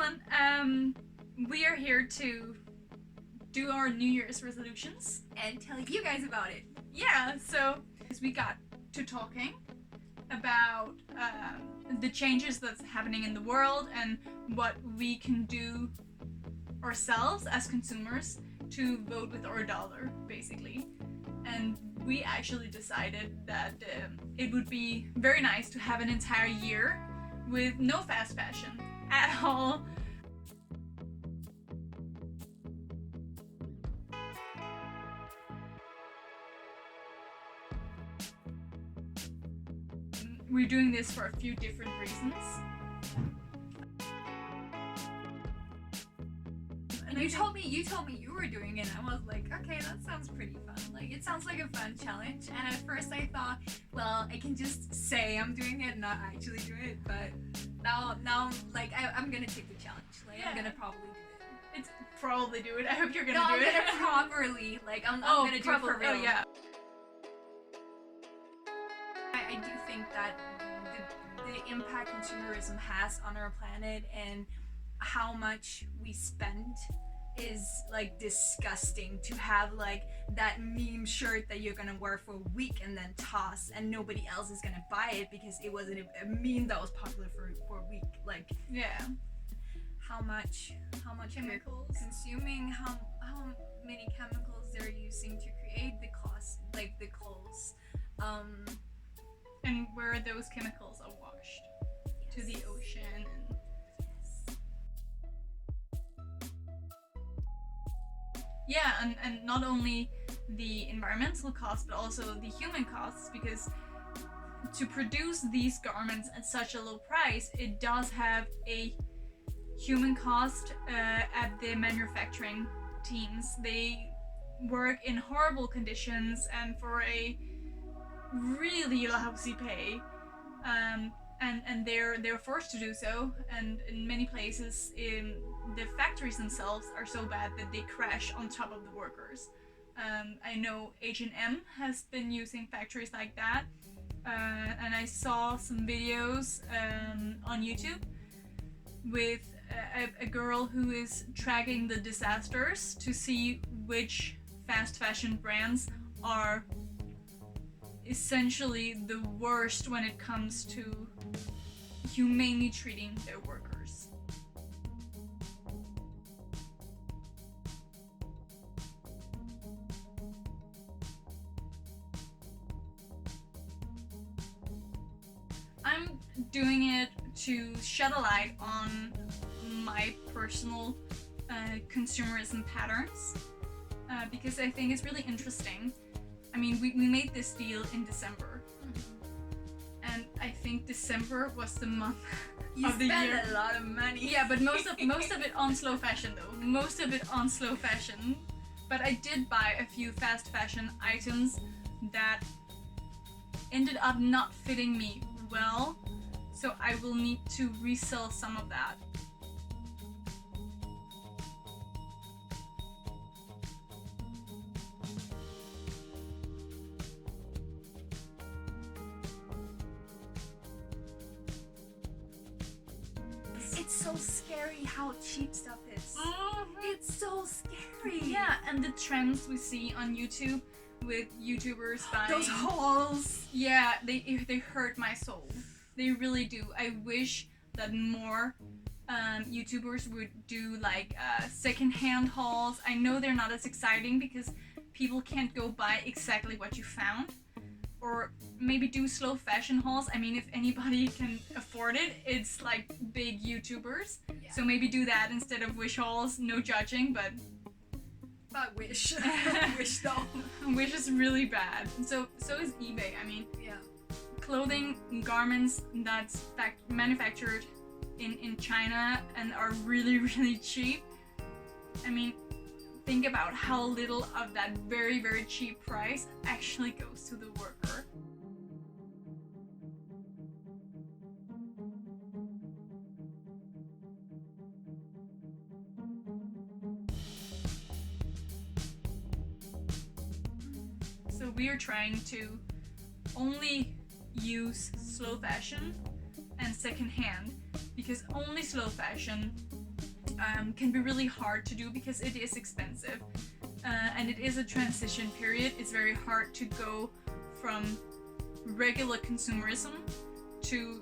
everyone. We are here to do our New Year's resolutions and tell you guys about it. Yeah, so we got to talking about the changes that's happening in the world and what we can do ourselves as consumers to vote with our dollar, basically. And we actually decided that it would be very nice to have an entire year with no fast fashion at all. We're doing this for a few different reasons. And you told me you were doing it, and I was like, okay, that sounds pretty fun. Like, it sounds like a fun challenge. And at first I thought, well, I can just say I'm doing it and not actually do it. But now like, I'm gonna take the challenge. Like, yeah. I'm gonna probably do it. It's probably do it. I hope you're gonna do it. No, I'm gonna properly. Like, I'm gonna do it for real. Oh, yeah. I do think that the impact consumerism has on our planet and how much we spend is like disgusting. To have like that meme shirt that you're gonna wear for a week and then toss, and nobody else is gonna buy it because it wasn't a meme that was popular for a week. Like, yeah, how much chemicals consuming, how many chemicals they're using to create the clothes, like the clothes, and where those chemicals are washed to the ocean. And yeah, and not only the environmental costs but also the human costs, because to produce these garments at such a low price, it does have a human cost at the manufacturing teams. They work in horrible conditions and for a really lousy pay, and they're forced to do so, and in many places the factories themselves are so bad that they crash on top of the workers. I know H&M has been using factories like that, and I saw some videos on YouTube with a girl who is tracking the disasters to see which fast fashion brands are essentially the worst when it comes to humanely treating their workers. I'm doing it to shed a light on my personal consumerism patterns, because I think it's really interesting. I mean, we made this deal in December, and I think December was the month of the year. You spent a lot of money. Yeah, but most of it on slow fashion though. Most of it on slow fashion. But I did buy a few fast fashion items that ended up not fitting me well, so I will need to resell some of that. It's so scary how cheap stuff is. It's so scary. Yeah, and the trends we see on YouTube with YouTubers buying those hauls. Yeah, they hurt my soul. They really do. I wish that more YouTubers would do like second-hand hauls. I know they're not as exciting because people can't go buy exactly what you found. Or maybe do slow fashion hauls. I mean, if anybody can afford it, it's like big YouTubers. Yeah. So maybe do that instead of Wish hauls. No judging, but Wish. Wish though. Wish is really bad. So is eBay. I mean, yeah. Clothing, garments that's manufactured in China and are really, really cheap. I mean, think about how little of that very, very cheap price actually goes to the worker. So we are trying to only use slow fashion and secondhand, because only slow fashion can be really hard to do because it is expensive, and it is a transition period. It's very hard to go from regular consumerism to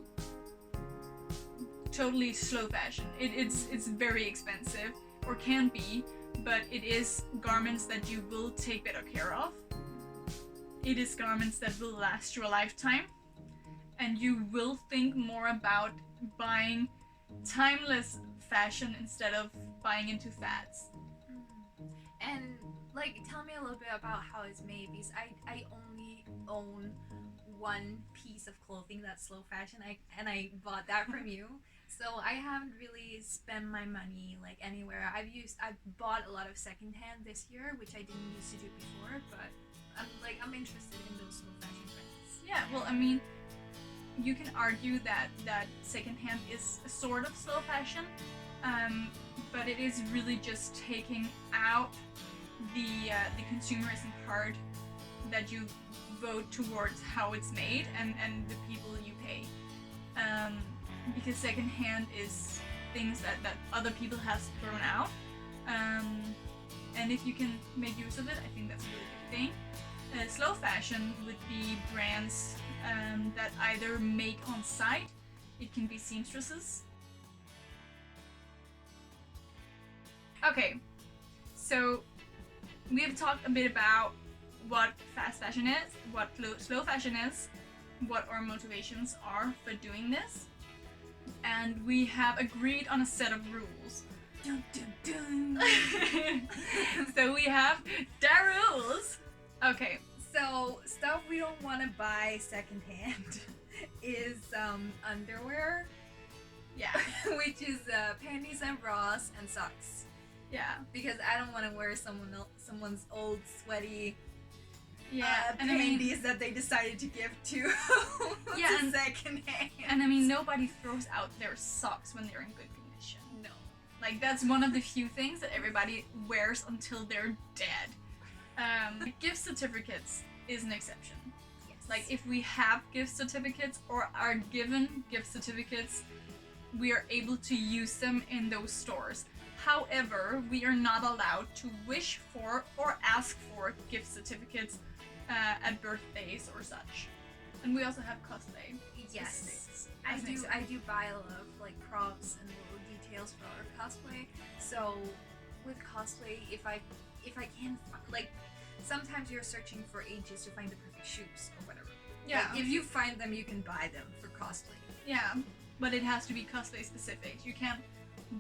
totally slow fashion. It's very expensive, or can be, but it is garments that you will take better care of. It is garments that will last you a lifetime, and you will think more about buying timeless fashion instead of buying into fads. And like, tell me a little bit about how it's made, because I only own one piece of clothing that's slow fashion, and I bought that from you. So I haven't really spent my money like anywhere. I've bought a lot of secondhand this year, which I didn't used to do before, but I'm interested in those slow fashion trends. Yeah, well, I mean, you can argue that secondhand is a sort of slow fashion, but it is really just taking out the consumerism part that you vote towards how it's made and the people you pay. Because secondhand is things that other people have thrown out, and if you can make use of it, I think that's a really good thing. Slow fashion would be brands that either make on site. It can be seamstresses. Okay, so we have talked a bit about what fast fashion is, what slow fashion is, what our motivations are for doing this, and we have agreed on a set of rules. Dun, dun, dun. So we have the rules. Okay. So stuff we don't want to buy secondhand is underwear. Yeah. Which is panties and bras and socks. Yeah. Because I don't want to wear someone's old sweaty panties that they decided to give to secondhand. And I mean, nobody throws out their socks when they're in good condition. No. Like, that's one of the few things that everybody wears until they're dead. Gift certificates is an exception. Yes. Like, if we have gift certificates or are given gift certificates, we are able to use them in those stores. However, we are not allowed to wish for or ask for gift certificates at birthdays or such. And we also have cosplay. Yes, I do buy a lot of like props and little details for our cosplay. So with cosplay, if I can like, sometimes you're searching for ages to find the perfect shoes or whatever. Yeah. Like, if you find them, you can buy them for cosplay. Yeah, but it has to be cosplay specific. You can't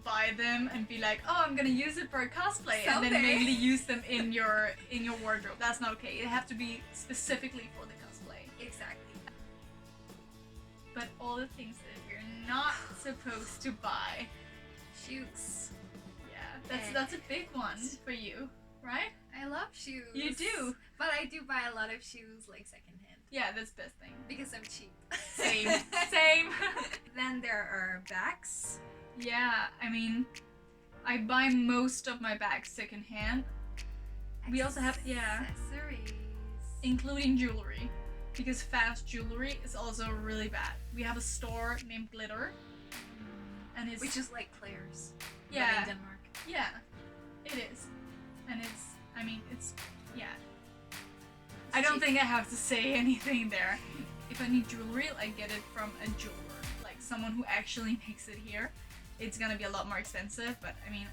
buy them and be like, oh, I'm gonna use it for a cosplay, and then mainly use them in your wardrobe. That's not okay. It have to be specifically for the cosplay. Exactly. But all the things that we're not supposed to buy. Shoes. Yeah, that's a big one for you, right? I love shoes. You do. But I do buy a lot of shoes like secondhand. Yeah, that's the best thing. Because I'm cheap. Same. Same. Then there are bags. Yeah, I mean, I buy most of my bags secondhand. We also have, accessories. Including jewelry. Because fast jewelry is also really bad. We have a store named Glitter. And it's... Which is like Claire's. Yeah. But in Denmark. Yeah, it is. And yeah. I don't think I have to say anything there. If I need jewelry, I get it from a jeweler. Like someone who actually makes it here. It's gonna be a lot more expensive, but I mean,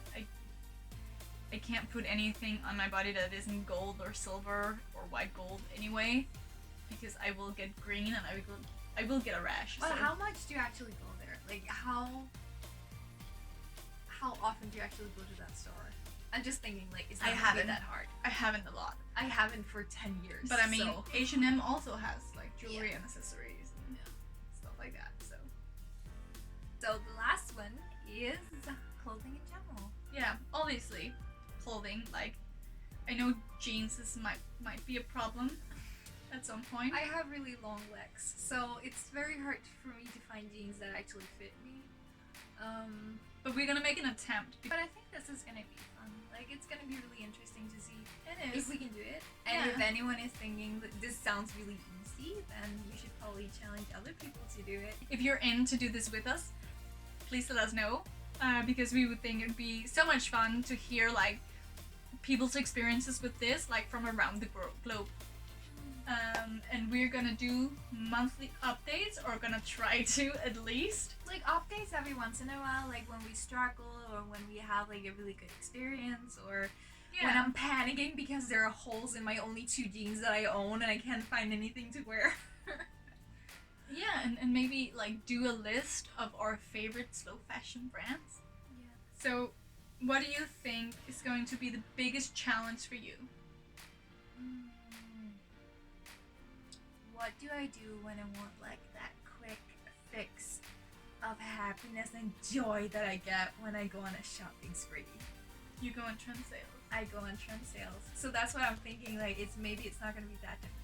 I can't put anything on my body that isn't gold or silver or white gold anyway, because I will get green and I will get a rash. But so. how much do you actually go there? Like how often do you actually go to that store? I'm just thinking, like, it's not gonna be that hard. I haven't a lot. I haven't for 10 years. But I mean, so. H&M also has like jewelry and accessories and stuff like that. So the last one is clothing in general. Yeah, obviously, clothing. Like, I know jeans might be a problem at some point. I have really long legs, so it's very hard for me to find jeans that actually fit me. But we're gonna make an attempt. But I think this is gonna be fun. Like, it's gonna be really interesting to see It is. if we can do it. And if anyone is thinking that this sounds really easy, then we should probably challenge other people to do it. If you're in to do this with us, please let us know. because we would think it'd be so much fun to hear like people's experiences with this, like from around the globe. And we're gonna do monthly updates, or gonna try to at least. Like updates every once in a while, like when we struggle or when we have like a really good experience, or when I'm panicking because there are holes in my only 2 jeans that I own and I can't find anything to wear. Yeah, and maybe like do a list of our favorite slow fashion brands. Yeah. So, what do you think is going to be the biggest challenge for you? What do I do when I want like that quick fix of happiness and joy that I get when I go on a shopping spree? You go on trend sales. I go on trend sales. So that's what I'm thinking, like it's not gonna be that difficult.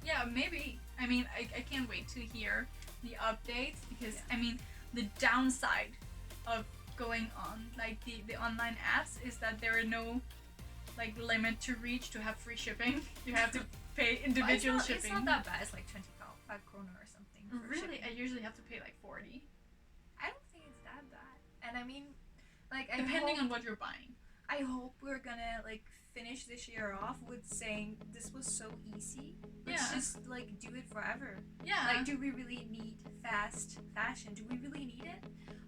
Yeah, maybe. I mean, I can't wait to hear the updates, because I mean, the downside of going on like the online apps is that there are no like limit to reach to have free shipping. You have to pay individual shipping. It's not that bad. It's like 25 krona or something. Really? Shipping. I usually have to pay like 40. I don't think it's that bad. And I mean, like depending on what you're buying. I hope we're gonna like finish this year off with saying this was so easy. Let's just like do it forever. Yeah. Like, do we really need fast fashion? Do we really need it?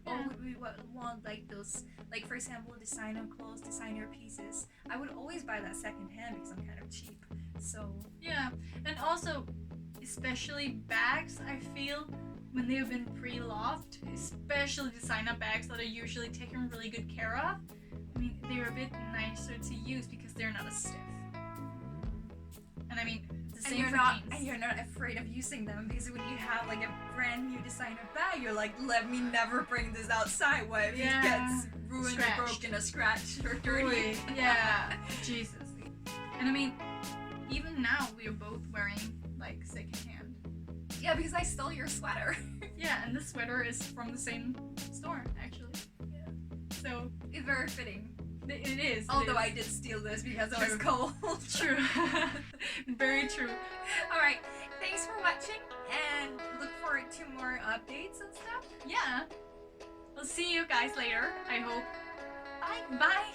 Yeah. Or would we want like those, like for example, designer clothes, designer pieces? I would always buy that secondhand because I'm kind of cheap. So yeah, and also, especially bags, I feel when they have been pre-loved, especially designer bags that are usually taken really good care of. I mean, they're a bit nicer to use because they're not as stiff. And I mean, the same for jeans. And you're not afraid of using them, because when you have like a brand new designer bag, you're like, let me never bring this outside. What if it gets ruined or broken or scratched or dirty? Yeah, Jesus. And I mean, even now we are both wearing like secondhand. Yeah, because I stole your sweater. Yeah, and this sweater is from the same store actually. Yeah. So it's very fitting. It is. Although I did steal this because I was cold. True. Very true. Alright, thanks for watching, and look forward to more updates and stuff. Yeah. We'll see you guys later, I hope. Bye. Bye.